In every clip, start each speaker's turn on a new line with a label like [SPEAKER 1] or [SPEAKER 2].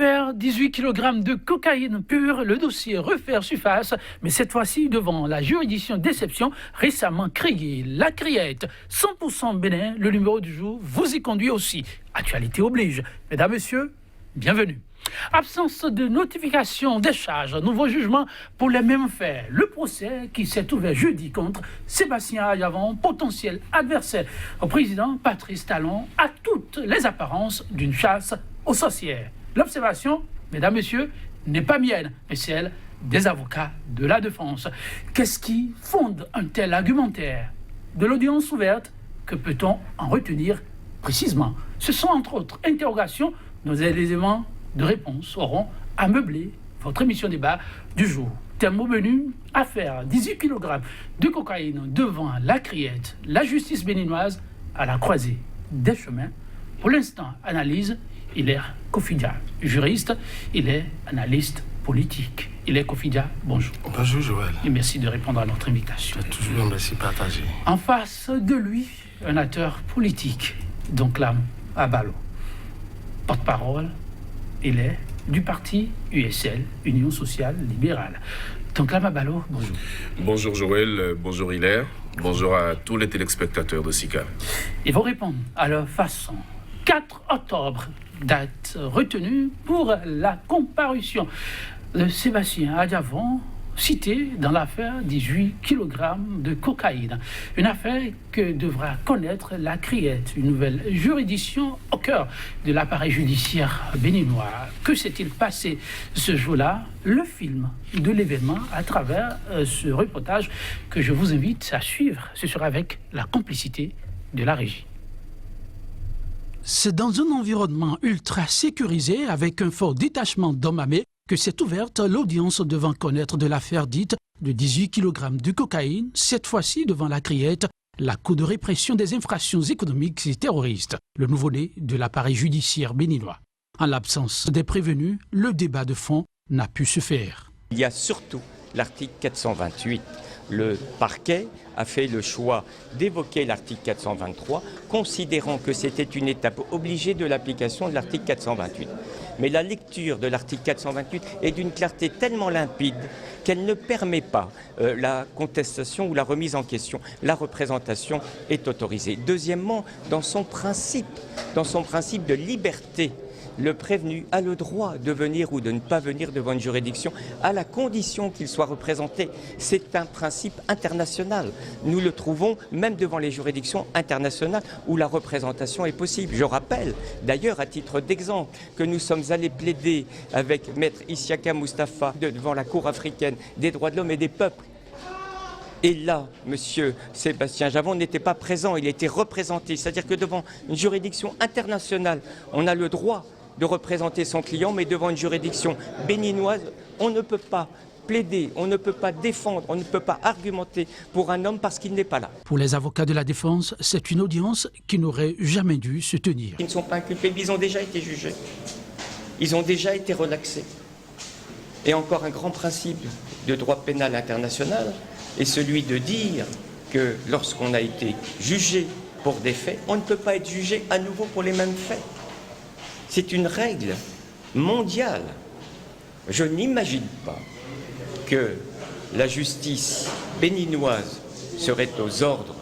[SPEAKER 1] Affaire 18 kg de cocaïne pure, le dossier refait surface, mais cette fois-ci devant la juridiction d'exception récemment créée, la Criette. 100% Bénin, le numéro du jour vous y conduit aussi. Actualité oblige. Mesdames, Messieurs, bienvenue. Absence de notification des charges, nouveau jugement pour les mêmes faits. Le procès qui s'est ouvert jeudi contre Sébastien Adjavon, potentiel adversaire au président Patrice Talon, a toutes les apparences d'une chasse aux sorcières. L'observation, mesdames, messieurs, n'est pas mienne, mais celle des avocats de la défense. Qu'est-ce qui fonde un tel argumentaire? De l'audience ouverte, que peut-on en retenir précisément? Ce sont entre autres interrogations dont les éléments de réponse auront à meubler votre émission débat du jour. Thème au menu, affaire 18 kg de cocaïne devant la Criette, la justice béninoise à la croisée des chemins. Pour l'instant, analyse, il est Kofidia, juriste, il est analyste politique. Il est Kofidia, bonjour.
[SPEAKER 2] Bonjour Joël.
[SPEAKER 1] Et merci de répondre à notre invitation.
[SPEAKER 2] Toujours un merci partagé.
[SPEAKER 1] En face de lui, un acteur politique, Donklam Abalo. Porte-parole, il est du parti USL, Union Sociale Libérale. Donklam Abalo, bonjour.
[SPEAKER 3] Bonjour Joël, bonjour Hilaire, bonjour à tous les téléspectateurs de SICA.
[SPEAKER 1] Ils vont répondre à leur façon. 4 octobre, date retenue pour la comparution de Sébastien Adjavon, cité dans l'affaire 18 kg de cocaïne. Une affaire que devra connaître la Criette, une nouvelle juridiction au cœur de l'appareil judiciaire béninois. Que s'est-il passé ce jour-là? Le film de l'événement à travers ce reportage que je vous invite à suivre. Ce sera avec la complicité de la régie. C'est dans un environnement ultra sécurisé avec un fort détachement d'hommes armés que s'est ouverte l'audience devant connaître de l'affaire dite de 18 kg de cocaïne, cette fois-ci devant la Criette, la Cour de répression des infractions économiques et terroristes, le nouveau-né de l'appareil judiciaire béninois. En l'absence des prévenus, le débat de fond n'a pu se faire.
[SPEAKER 4] Il y a surtout l'article 428. Le parquet a fait le choix d'évoquer l'article 423, considérant que c'était une étape obligée de l'application de l'article 428. Mais la lecture de l'article 428 est d'une clarté tellement limpide qu'elle ne permet pas la contestation ou la remise en question. La représentation est autorisée. Deuxièmement, dans son principe de liberté, le prévenu a le droit de venir ou de ne pas venir devant une juridiction à la condition qu'il soit représenté. C'est un principe international. Nous le trouvons même devant les juridictions internationales où la représentation est possible. Je rappelle d'ailleurs à titre d'exemple que nous sommes allés plaider avec Maître Issiaka Moustapha devant la Cour africaine des droits de l'homme et des peuples. Et là, M. Sébastien Adjavon n'était pas présent, il était représenté. C'est-à-dire que devant une juridiction internationale, on a le droit de représenter son client, mais devant une juridiction béninoise, on ne peut pas plaider, on ne peut pas défendre, on ne peut pas argumenter pour un homme parce qu'il n'est pas là.
[SPEAKER 1] Pour les avocats de la défense, c'est une audience qui n'aurait jamais dû se tenir.
[SPEAKER 4] Ils ne sont pas inculpés, ils ont déjà été jugés. Ils ont déjà été relaxés. Et encore un grand principe de droit pénal international est celui de dire que lorsqu'on a été jugé pour des faits, on ne peut pas être jugé à nouveau pour les mêmes faits. C'est une règle mondiale. Je n'imagine pas que la justice béninoise serait aux ordres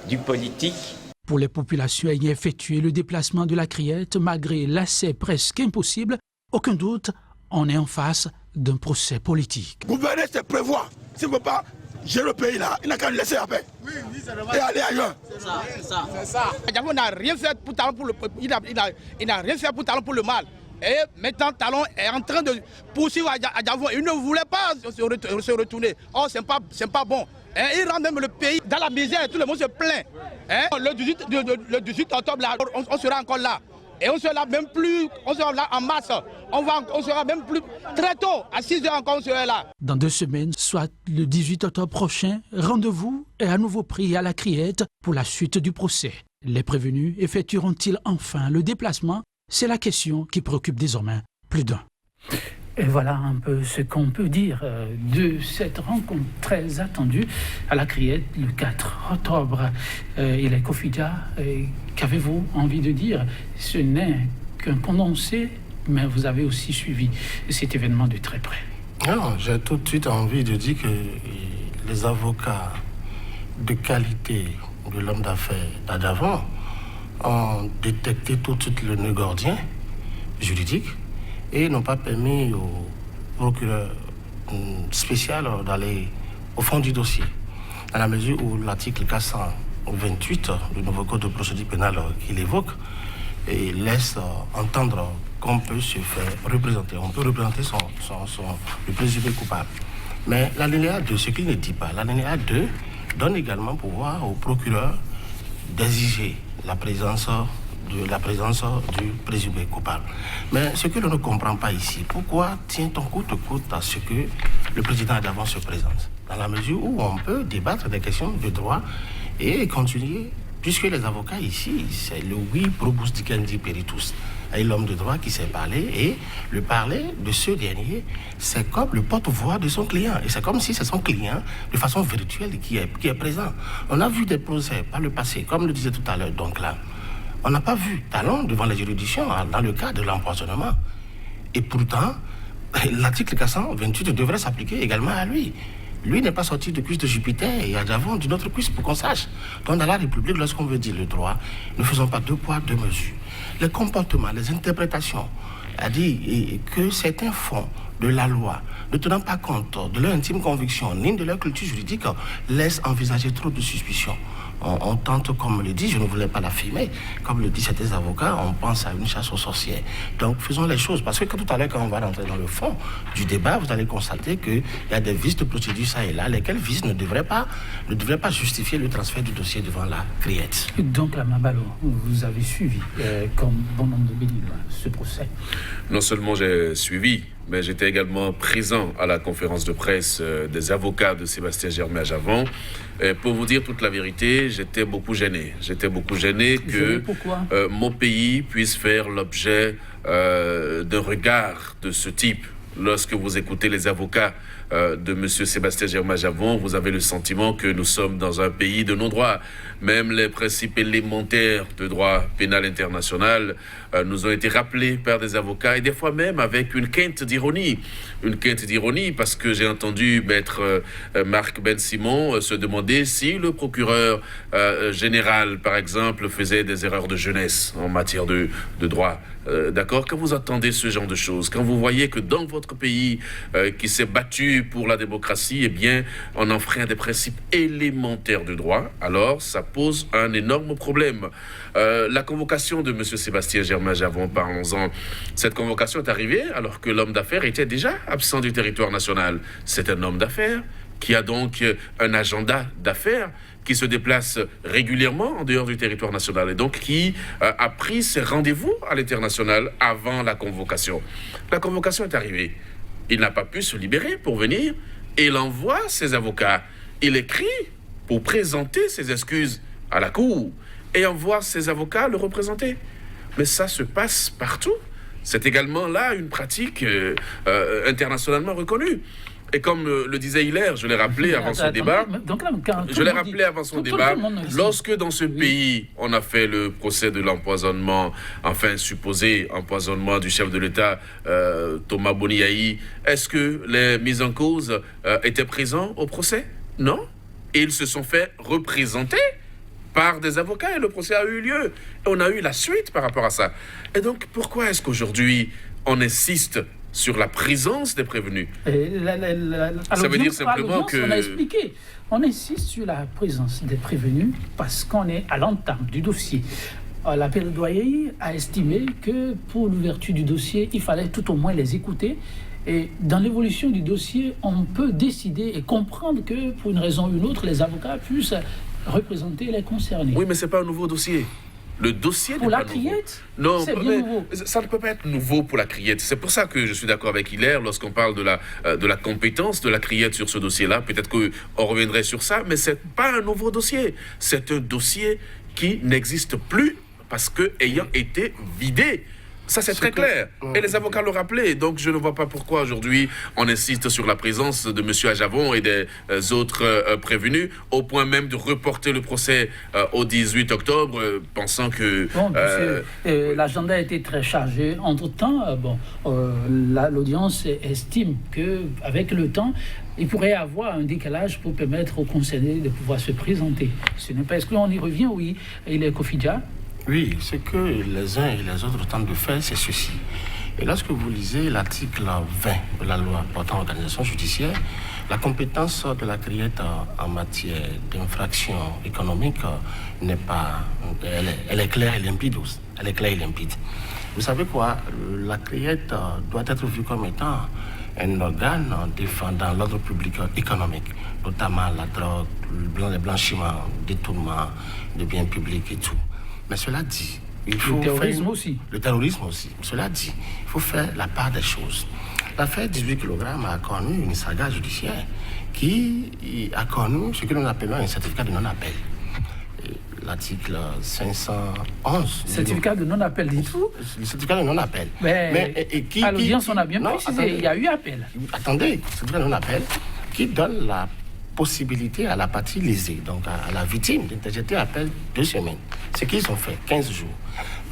[SPEAKER 4] du politique.
[SPEAKER 1] Pour les populations ayant effectué le déplacement de la Criette, malgré l'accès presque impossible, aucun doute, on est en face d'un procès politique.
[SPEAKER 2] Gouverner, c'est prévoir. Si on ne peut pas gérer le pays là, il n'a qu'à le laisser la paix. Oui, c'est vrai. Et aller ailleurs.
[SPEAKER 5] C'est ça. Adjavon n'a rien fait pour Talon pour le il n'a rien fait pour Talon pour le mal. Et maintenant Talon est en train de poursuivre Adjavon. Il ne voulait pas se retourner. Oh, c'est pas bon. Il rend même le pays dans la misère. Tout le monde se plaint. Le 18 octobre, là, on sera encore là. Et on sera même plus, on sera là en masse. On sera même plus très tôt, à 6 h encore, on sera là.
[SPEAKER 1] Dans 2 semaines, soit le 18 octobre prochain, rendez-vous est à nouveau pris à la Criette pour la suite du procès. Les prévenus effectueront-ils enfin le déplacement? C'est la question qui préoccupe désormais plus d'un. Et voilà un peu ce qu'on peut dire de cette rencontre très attendue à la Criette le 4 octobre. Il est Kofidia. Qu'avez-vous envie de dire? Ce n'est qu'un condensé mais vous avez aussi suivi cet événement de très près.
[SPEAKER 6] Non, j'ai tout de suite envie de dire que les avocats de qualité de l'homme d'affaires d'Adjavon ont détecté tout de suite le nœud gordien juridique et n'ont pas permis au procureur spécial d'aller au fond du dossier, dans la mesure où l'article 428 du nouveau code de procédure pénale qu'il évoque et laisse entendre qu'on peut se faire représenter, on peut représenter le présumé coupable. Mais l'alinéa 2, ce qu'il ne dit pas, l'alinéa 2 donne également pouvoir au procureur d'exiger la présence du présumé coupable. Mais ce que l'on ne comprend pas ici, pourquoi tient-on coûte à ce que le président d'avant se présente? Dans la mesure où on peut débattre des questions de droit et continuer, puisque les avocats ici, c'est le oui probus dicendi peritus, et l'homme de droit qui sait parler, et le parler de ce dernier, c'est comme le porte-voix de son client. Et c'est comme si c'est son client, de façon virtuelle, qui est présent. On a vu des procès par le passé, comme le disait tout à l'heure, donc là, on n'a pas vu talent devant les juridictions dans le cas de l'empoisonnement. Et pourtant, l'article 428 devrait s'appliquer également à lui. Lui n'est pas sorti de cuisse de Jupiter et Adjavon d'une autre cuisse pour qu'on sache. Donc dans la République, lorsqu'on veut dire le droit, ne faisons pas deux poids, deux mesures. Les comportements, les interprétations, a dit que certains font de la loi, ne tenant pas compte de leur intime conviction ni de leur culture juridique, laissent envisager trop de suspicions. On tente, comme le dit, je ne voulais pas l'affirmer, comme le disent certains avocats, on pense à une chasse aux sorcières. Donc faisons les choses, parce que tout à l'heure, quand on va rentrer dans le fond du débat, vous allez constater qu'il y a des vices de procédure ça et là, lesquels vices ne devraient pas justifier le transfert du dossier devant la criette.
[SPEAKER 1] Donc, la Mabalo, vous avez suivi, comme bon nombre de Béninois, ce procès.
[SPEAKER 3] Non seulement j'ai suivi, mais j'étais également présent à la conférence de presse des avocats de Sébastien Germain Adjavon. Et pour vous dire toute la vérité, j'étais beaucoup gêné. Que mon pays puisse faire l'objet d'un regard de ce type. Lorsque vous écoutez les avocats de M. Sébastien Germain Adjavon, vous avez le sentiment que nous sommes dans un pays de non-droit. Même les principes élémentaires de droit pénal international nous ont été rappelés par des avocats et des fois même avec une quinte d'ironie. Une quinte d'ironie parce que j'ai entendu maître Marc Ben Simon se demander si le procureur général, par exemple, faisait des erreurs de jeunesse en matière de droit. D'accord? Quand vous entendez ce genre de choses, quand vous voyez que dans votre pays qui s'est battu pour la démocratie, eh bien, on enfreint des principes élémentaires de droit, alors ça pose un énorme problème. La convocation de M. Sébastien Germain Adjavon, parlons-en. Cette convocation est arrivée alors que l'homme d'affaires était déjà absent du territoire national. C'est un homme d'affaires qui a donc un agenda d'affaires qui se déplace régulièrement en dehors du territoire national et donc qui a pris ses rendez-vous à l'international avant la convocation. La convocation est arrivée. Il n'a pas pu se libérer pour venir et il envoie ses avocats. Il écrit pour présenter ses excuses à la cour et envoie ses avocats le représenter. Mais ça se passe partout. C'est également là une pratique internationalement reconnue. Et comme le disait Hilaire, je l'ai rappelé avant son débat, lorsque dans ce pays, on a fait le procès de l'empoisonnement, enfin supposé empoisonnement du chef de l'État, Thomas Boniaï, est-ce que les mises en cause étaient présents au procès? Non. Et ils se sont fait représenter par des avocats et le procès a eu lieu. Et on a eu la suite par rapport à ça. Et donc, pourquoi est-ce qu'aujourd'hui, on insiste sur la présence des prévenus?
[SPEAKER 1] Ça veut dire simplement que... On a expliqué. On insiste sur la présence des prévenus parce qu'on est à l'entame du dossier. La plaidoyer a estimé que pour l'ouverture du dossier, il fallait tout au moins les écouter. Et dans l'évolution du dossier, on peut décider et comprendre que pour une raison ou une autre, les avocats puissent représenter les concernés.
[SPEAKER 3] Oui, mais ce n'est pas un nouveau dossier. Le dossier
[SPEAKER 1] pour la criette,
[SPEAKER 3] non,
[SPEAKER 1] c'est bien nouveau.
[SPEAKER 3] Ça ne peut pas être nouveau pour la criette. C'est pour ça que je suis d'accord avec Hilaire lorsqu'on parle de la compétence de la criette sur ce dossier-là. Peut-être qu'on reviendrait sur ça, mais ce n'est pas un nouveau dossier. C'est un dossier qui n'existe plus parce que ayant été vidé Ça, c'est très clair. Et les avocats l'ont rappelé. Donc, je ne vois pas pourquoi aujourd'hui on insiste sur la présence de M. Ajavon et des autres prévenus, au point même de reporter le procès au 18 octobre, pensant que...
[SPEAKER 1] Bon, l'agenda a été très chargé. Entre-temps, l'audience estime qu'avec le temps, il pourrait y avoir un décalage pour permettre aux concernés de pouvoir se présenter. Ce n'est pas... Est-ce qu'on y revient? Oui. Il est Kofidia.
[SPEAKER 6] Oui, ce que les uns et les autres tentent de faire, c'est ceci. Et lorsque vous lisez l'article 20 de la loi portant organisation judiciaire, la compétence de la CRIET en matière d'infraction économique n'est pas... Elle est claire et limpide. Elle est claire et limpide. Vous savez quoi? La CRIET doit être vue comme étant un organe défendant l'ordre public économique, notamment la drogue, le blanchiment, le détournement de biens publics et tout. Mais cela dit, il faut
[SPEAKER 1] le terrorisme aussi.
[SPEAKER 6] Le terrorisme aussi. Cela dit, il faut faire la part des choses. L'affaire 18 kg a connu une saga judiciaire qui a connu ce que nous appelons un certificat de non-appel. L'article 511.
[SPEAKER 1] Certificat de non-appel, dites-vous?
[SPEAKER 6] Le certificat de non-appel.
[SPEAKER 1] À l'audience, on a bien précisé, il y a eu appel.
[SPEAKER 6] Attendez, certificat de non-appel qui donne la possibilité à la partie lésée, donc à la victime, d'interjeter appel 2 semaines. Ce qu'ils ont fait, 15 jours.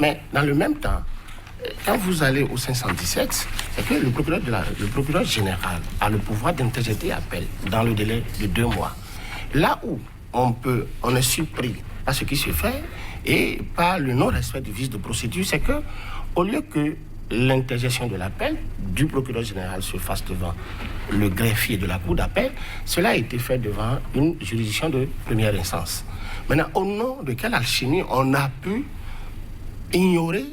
[SPEAKER 6] Mais dans le même temps, quand vous allez au 517, c'est que le procureur général a le pouvoir d'interjeter appel dans le délai de 2 mois. Là où on est surpris par ce qui se fait et par le non-respect du vice de procédure, c'est que au lieu que l'interjection de l'appel du procureur général se fasse devant le greffier de la cour d'appel, cela a été fait devant une juridiction de première instance. Maintenant, au nom de quelle alchimie on a pu ignorer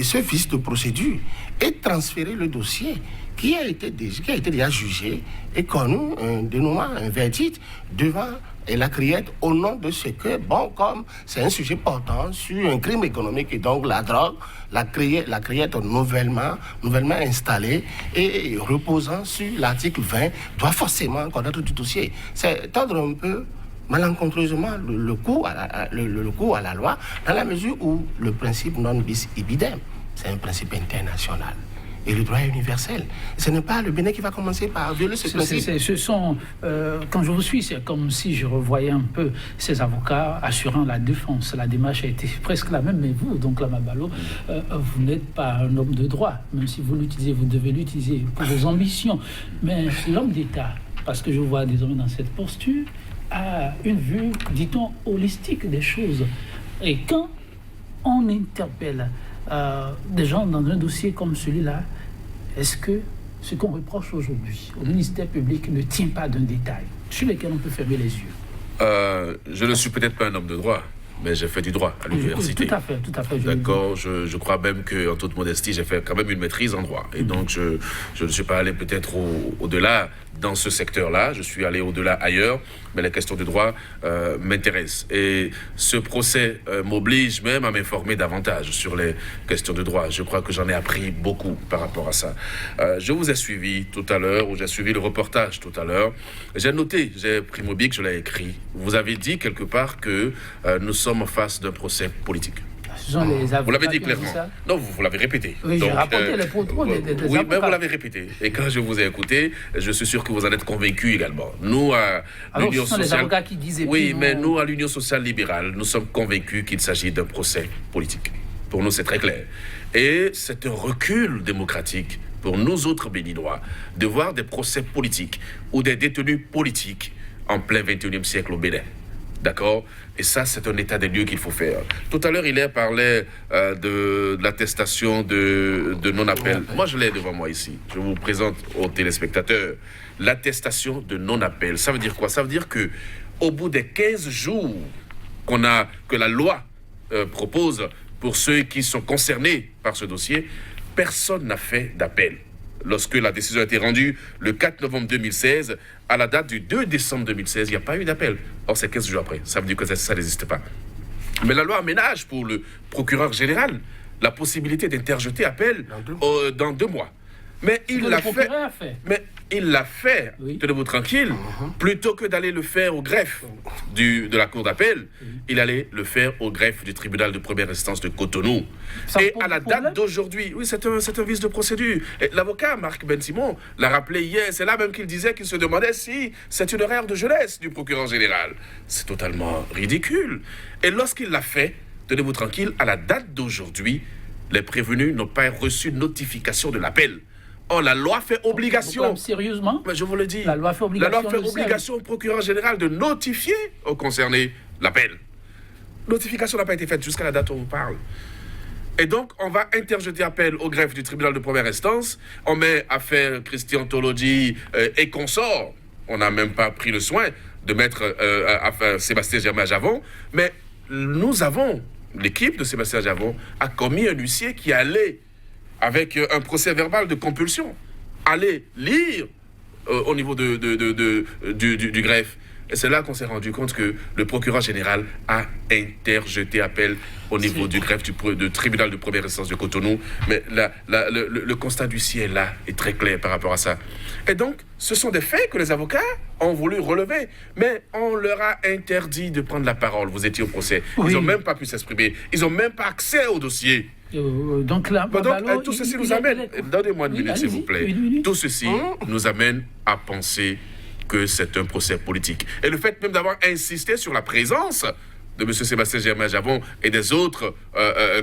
[SPEAKER 6] ce vice de procédure et transférer le dossier qui a été déjà jugé et connu un dénouement, un verdict devant la CRIET au nom de ce que, comme c'est un sujet portant sur un crime économique et donc la drogue, la CRIET nouvellement installée et reposant sur l'article 20 doit forcément connaître du dossier. C'est tordre un peu malencontreusement le coup à la loi, dans la mesure où le principe non bis ibidem, c'est un principe international. Et le droit est universel. Ce n'est pas le Bénin qui va commencer par violer ce principe.
[SPEAKER 1] Quand je vous suis, c'est comme si je revoyais un peu ces avocats assurant la défense. La démarche a été presque la même, mais vous, donc Lama Ballo, vous n'êtes pas un homme de droit. Même si vous l'utilisez, vous devez l'utiliser pour vos ambitions. Mais l'homme d'État, parce que je vois désormais dans cette posture, a une vue, dit-on, holistique des choses. Et quand on interpelle des gens dans un dossier comme celui-là, est-ce que ce qu'on reproche aujourd'hui au ministère public ne tient pas d'un détail sur lequel on peut fermer les yeux?
[SPEAKER 3] Je ne suis peut-être pas un homme de droit, mais j'ai fait du droit à l'université.
[SPEAKER 1] Tout à fait.
[SPEAKER 3] D'accord, je crois même qu'en toute modestie, j'ai fait quand même une maîtrise en droit. Et donc, je ne suis pas allé peut-être au-delà dans ce secteur-là. Je suis allé au-delà ailleurs, mais les questions de droit m'intéressent. Et ce procès m'oblige même à m'informer davantage sur les questions de droit. Je crois que j'en ai appris beaucoup par rapport à ça. Je vous ai suivi tout à l'heure, ou j'ai suivi le reportage tout à l'heure. J'ai noté, j'ai pris mon bic, je l'ai écrit. Vous avez dit quelque part que nous sommes en face d'un procès politique. Vous l'avez dit clairement. Non, vous l'avez répété.
[SPEAKER 1] Oui, j'ai rapporté les propos des
[SPEAKER 3] oui,
[SPEAKER 1] avocats.
[SPEAKER 3] mais vous l'avez répété. Et quand je vous ai écouté, je suis sûr que vous en êtes convaincus également. Nous, à l'Union sociale...
[SPEAKER 1] les avocats qui disaient
[SPEAKER 3] oui, mais nous, à l'Union sociale libérale, nous sommes convaincus qu'il s'agit d'un procès politique. Pour nous, c'est très clair. Et c'est un recul démocratique pour nous autres Béninois de voir des procès politiques ou des détenus politiques en plein 21e siècle au Bénin. D'accord? Et ça, c'est un état des lieux qu'il faut faire. Tout à l'heure, il parlait de l'attestation de non-appel. Moi, je l'ai devant moi ici. Je vous présente aux téléspectateurs l'attestation de non-appel. Ça veut dire quoi? Ça veut dire qu'au bout des 15 jours que la loi propose pour ceux qui sont concernés par ce dossier, personne n'a fait d'appel. Lorsque la décision a été rendue le 4 novembre 2016, à la date du 2 décembre 2016, il n'y a pas eu d'appel. Or, c'est 15 jours après. Ça veut dire que ça n'existe pas. Mais la loi aménage pour le procureur général la possibilité d'interjeter appel dans 2 mois. Mais il l'a fait. Mais il l'a fait,
[SPEAKER 1] oui.
[SPEAKER 3] tenez-vous tranquille, plutôt que d'aller le faire au greffe de la cour d'appel, il allait le faire au greffe du tribunal de première instance de Cotonou. Et à la date d'aujourd'hui, oui, c'est un vice de procédure. L'avocat Marc Ben-Simon l'a rappelé hier, c'est là même qu'il disait qu'il se demandait si c'est une erreur de jeunesse du procureur général. C'est totalement ridicule. Et lorsqu'il l'a fait, tenez-vous tranquille, à la date d'aujourd'hui, les prévenus n'ont pas reçu notification de l'appel. Oh, la loi fait obligation.
[SPEAKER 1] Sérieusement?
[SPEAKER 3] Mais je vous le dis.
[SPEAKER 1] La loi fait
[SPEAKER 3] obligation au procureur général de notifier aux concernés l'appel. Notification n'a pas été faite jusqu'à la date où on vous parle. Et donc, on va interjeter appel au greffe du tribunal de première instance. On met affaire Christian Tolodi et consorts. On n'a même pas pris le soin de mettre affaire Sébastien Germain-Javon. Mais nous avons, l'équipe de Sébastien Javon a commis un huissier qui allait avec un procès verbal de compulsion, aller lire au niveau du greffe. Et c'est là qu'on s'est rendu compte que le procureur général a interjeté appel au niveau du greffe du tribunal de première instance de Cotonou. Mais le constat d'huissier est là, est très clair par rapport à ça. Et donc, ce sont des faits que les avocats ont voulu relever. Mais on leur a interdit de prendre la parole. Vous étiez au procès. Ils n'ont même pas pu s'exprimer. Ils n'ont même pas accès au dossier.
[SPEAKER 1] Donc là,
[SPEAKER 3] tout ceci nous amène, donnez-moi une minute s'il vous plaît, tout ceci nous amène à penser que c'est un procès politique. Et le fait même d'avoir insisté sur la présence de M. Sébastien Germain-Javon et des autres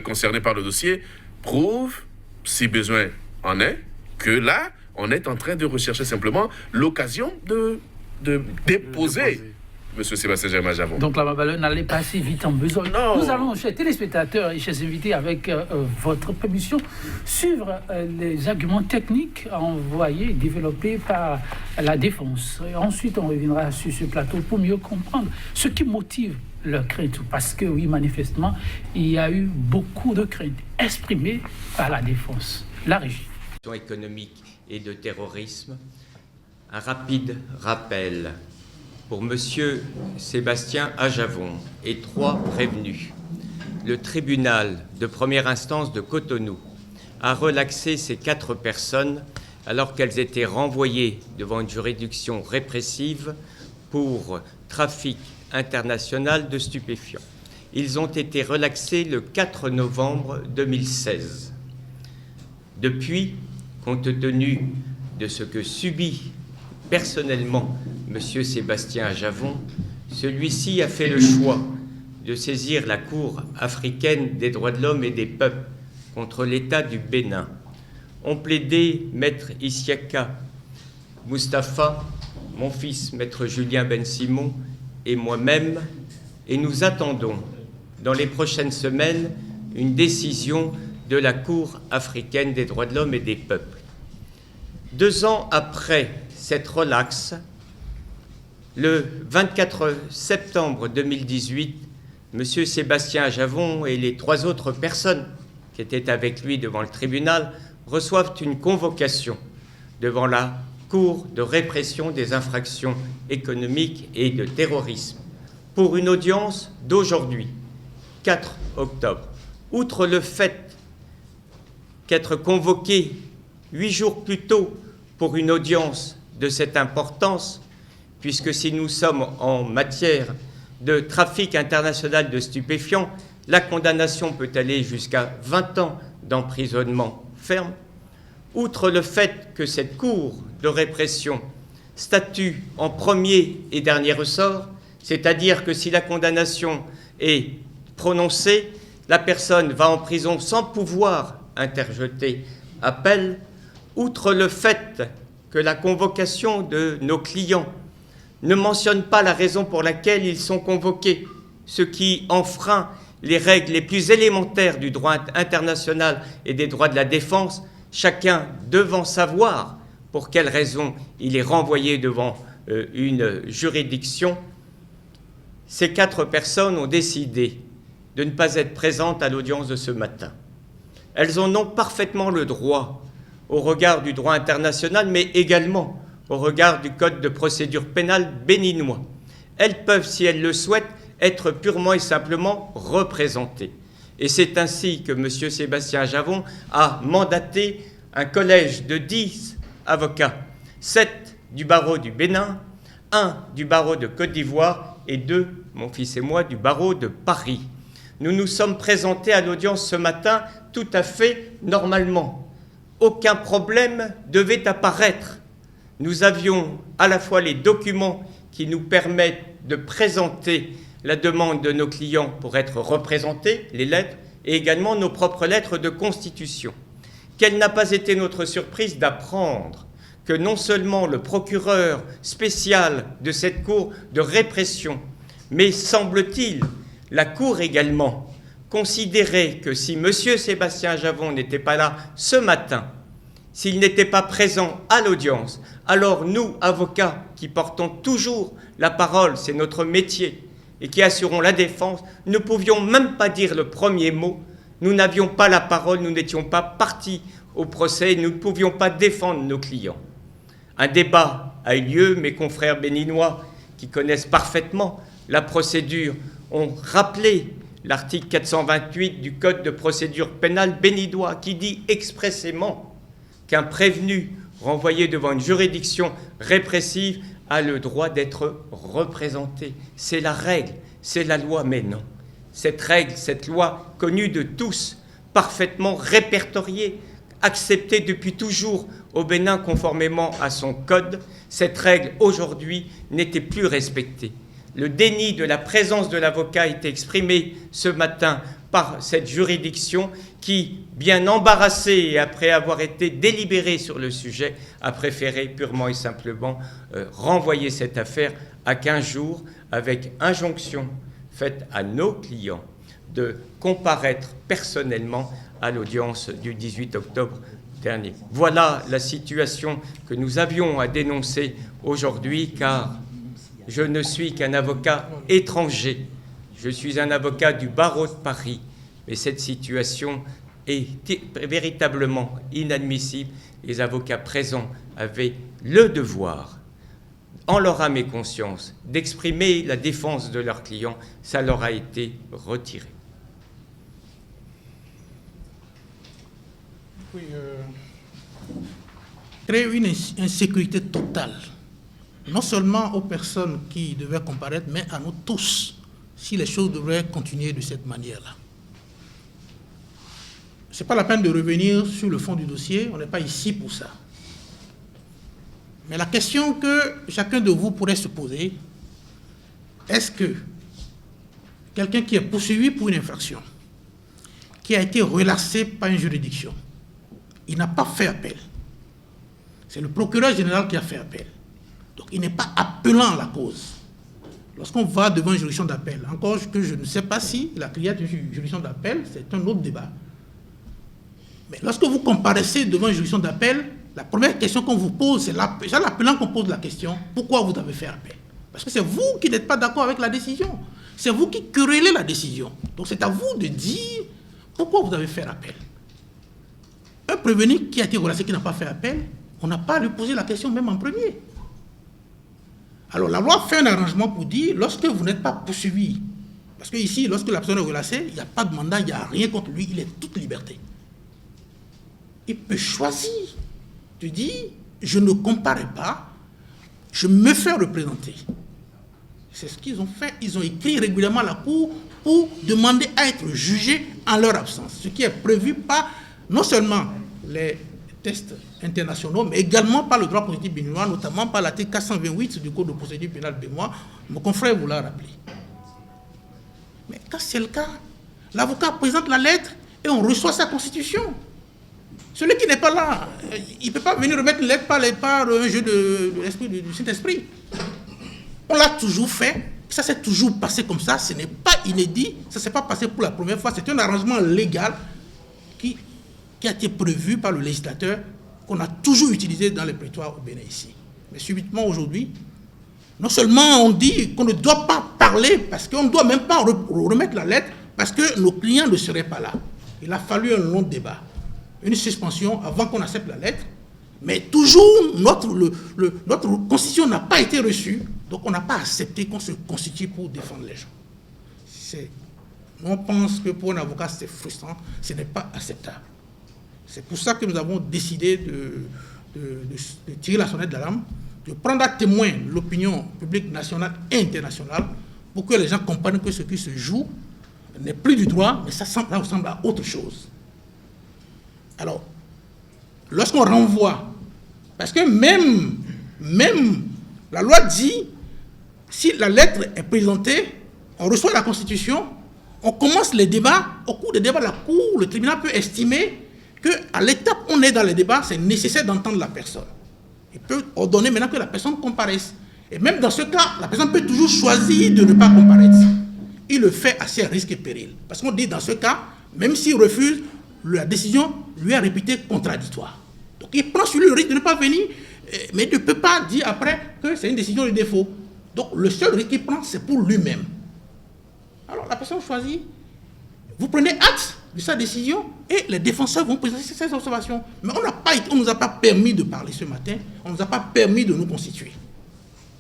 [SPEAKER 3] concernés par le dossier prouve, si besoin en est, que là, on est en train de rechercher simplement l'occasion de déposer M. Sébastien Germain-Javon.
[SPEAKER 1] Donc la Babaleur n'allait pas si vite en besogne.
[SPEAKER 3] Non.
[SPEAKER 1] Nous allons, chers téléspectateurs et chers invités, avec votre permission, suivre les arguments techniques envoyés, développés par la défense. Et ensuite, on reviendra sur ce plateau pour mieux comprendre ce qui motive leur crainte. Parce que oui, manifestement, il y a eu beaucoup de craintes exprimées par la défense. La régie.
[SPEAKER 4] Économique et de terrorisme, un rapide rappel. Pour M. Sébastien Ajavon et 3 prévenus, le tribunal de première instance de Cotonou a relaxé ces 4 personnes alors qu'elles étaient renvoyées devant une juridiction répressive pour trafic international de stupéfiants. Ils ont été relaxés le 4 novembre 2016. Depuis, compte tenu de ce que subit personnellement M. Sébastien Ajavon, celui-ci a fait le choix de saisir la Cour africaine des droits de l'homme et des peuples contre l'État du Bénin. Ont plaidé Maître Isiaka Mustapha, mon fils Maître Julien Ben-Simon et moi-même, et nous attendons dans les prochaines semaines une décision de la Cour africaine des droits de l'homme et des peuples. 2 ans après cette relaxe, le 24 septembre 2018, M. Sébastien Ajavon et les 3 autres personnes qui étaient avec lui devant le tribunal reçoivent une convocation devant la Cour de répression des infractions économiques et de terrorisme pour une audience d'aujourd'hui, 4 octobre. Outre le fait qu'être convoqué 8 jours plus tôt pour une audience de cette importance, puisque si nous sommes en matière de trafic international de stupéfiants, la condamnation peut aller jusqu'à 20 ans d'emprisonnement ferme. Outre le fait que cette Cour de répression statue en premier et dernier ressort, c'est-à-dire que si la condamnation est prononcée, la personne va en prison sans pouvoir interjeter appel. Outre le fait que la convocation de nos clients ne mentionne pas la raison pour laquelle ils sont convoqués, ce qui enfreint les règles les plus élémentaires du droit international et des droits de la défense, chacun devant savoir pour quelle raison il est renvoyé devant une juridiction. Ces 4 personnes ont décidé de ne pas être présentes à l'audience de ce matin. Elles en ont parfaitement le droit au regard du droit international, mais également au regard du Code de procédure pénale béninois. Elles peuvent, si elles le souhaitent, être purement et simplement représentées. Et c'est ainsi que M. Sébastien Ajavon a mandaté un collège de 10 avocats, 7 du barreau du Bénin, 1 du barreau de Côte d'Ivoire et 2, mon fils et moi, du barreau de Paris. Nous nous sommes présentés à l'audience ce matin tout à fait normalement. Aucun problème devait apparaître. Nous avions à la fois les documents qui nous permettent de présenter la demande de nos clients pour être représentés, les lettres, et également nos propres lettres de constitution. Quelle n'a pas été notre surprise d'apprendre que non seulement le procureur spécial de cette cour de répression, mais semble-t-il la cour également, considérait que si M. Sébastien Javon n'était pas là ce matin, s'il n'était pas présent à l'audience, alors nous, avocats, qui portons toujours la parole, c'est notre métier, et qui assurons la défense, ne pouvions même pas dire le premier mot. Nous n'avions pas la parole, nous n'étions pas partis au procès, nous ne pouvions pas défendre nos clients. Un débat a eu lieu, mes confrères béninois, qui connaissent parfaitement la procédure, ont rappelé l'article 428 du Code de procédure pénale béninois, qui dit expressément qu'un prévenu renvoyé devant une juridiction répressive a le droit d'être représenté. C'est la règle, c'est la loi, mais non. Cette règle, cette loi connue de tous, parfaitement répertoriée, acceptée depuis toujours au Bénin conformément à son code, cette règle aujourd'hui n'était plus respectée. Le déni de la présence de l'avocat a été exprimé ce matin par cette juridiction qui, bien embarrassée et après avoir été délibérée sur le sujet, a préféré purement et simplement renvoyer cette affaire à 15 jours avec injonction faite à nos clients de comparaître personnellement à l'audience du 18 octobre dernier. Voilà la situation que nous avions à dénoncer aujourd'hui, car je ne suis qu'un avocat étranger. Je suis un avocat du barreau de Paris, mais cette situation est véritablement inadmissible. Les avocats présents avaient le devoir, en leur âme et conscience, d'exprimer la défense de leurs clients. Ça leur a été retiré.
[SPEAKER 7] Oui, créer une insécurité totale, non seulement aux personnes qui devaient comparaître, mais à nous tous, si les choses devraient continuer de cette manière-là. Ce n'est pas la peine de revenir sur le fond du dossier, on n'est pas ici pour ça. Mais la question que chacun de vous pourrait se poser, est-ce que quelqu'un qui est poursuivi pour une infraction, qui a été relâché par une juridiction, il n'a pas fait appel. C'est le procureur général qui a fait appel. Donc il n'est pas appelant la cause. Lorsqu'on va devant une juridiction d'appel, encore que je ne sais pas si la cliente est une juridiction d'appel, c'est un autre débat. Mais lorsque vous comparaissez devant une juridiction d'appel, la première question qu'on vous pose, c'est l'appelant qu'on pose la question, pourquoi vous avez fait appel? Parce que c'est vous qui n'êtes pas d'accord avec la décision. C'est vous qui querellez la décision. Donc c'est à vous de dire pourquoi vous avez fait appel. Un prévenu qui a été relâché, qui n'a pas fait appel, on n'a pas à lui poser la question même en premier. Alors la loi fait un arrangement pour dire, lorsque vous n'êtes pas poursuivi, parce que ici, lorsque la personne est relâchée, il n'y a pas de mandat, il n'y a rien contre lui, il est toute liberté. Il peut choisir de dire, je ne comparais pas, je me fais représenter. C'est ce qu'ils ont fait, ils ont écrit régulièrement à la Cour pour demander à être jugés en leur absence, ce qui est prévu par non seulement les tests internationaux, mais également par le droit positif béninois, notamment par l'article 428 du Code de procédure pénale béninois. Mon confrère vous l'a rappelé. Mais quand c'est le cas, l'avocat présente la lettre et on reçoit sa constitution. Celui qui n'est pas là, il ne peut pas venir remettre une lettre par un jeu de l'esprit, du Saint-Esprit. On l'a toujours fait, ça s'est toujours passé comme ça, ce n'est pas inédit, ça ne s'est pas passé pour la première fois, c'est un arrangement légal qui a été prévu par le législateur, qu'on a toujours utilisé dans les prétoires au Bénin ici. Mais subitement aujourd'hui, non seulement on dit qu'on ne doit pas parler, parce qu'on ne doit même pas remettre la lettre, parce que nos clients ne seraient pas là. Il a fallu un long débat, une suspension avant qu'on accepte la lettre, mais toujours notre constitution n'a pas été reçue, donc on n'a pas accepté qu'on se constitue pour défendre les gens. On pense que pour un avocat c'est frustrant, ce n'est pas acceptable. C'est pour ça que nous avons décidé de tirer la sonnette d'alarme, de prendre à témoin l'opinion publique nationale et internationale pour que les gens comprennent que ce qui se joue n'est plus du droit, mais ça ressemble à autre chose. Alors, lorsqu'on renvoie, parce que même la loi dit, si la lettre est présentée, on reçoit la Constitution, on commence les débats, au cours des débats, la Cour, le tribunal peut estimer qu'à l'étape où on est dans les débats, c'est nécessaire d'entendre la personne. Il peut ordonner maintenant que la personne comparaisse. Et même dans ce cas, la personne peut toujours choisir de ne pas comparaître. Il le fait à ses risques et périls. Parce qu'on dit dans ce cas, même s'il refuse, la décision lui est réputée contradictoire. Donc il prend sur lui le risque de ne pas venir, mais il ne peut pas dire après que c'est une décision de défaut. Donc le seul risque qu'il prend, c'est pour lui-même. Alors la personne choisit, vous prenez acte de sa décision et les défenseurs vont présenter ces observations. Mais on ne nous a pas permis de parler ce matin, on ne nous a pas permis de nous constituer.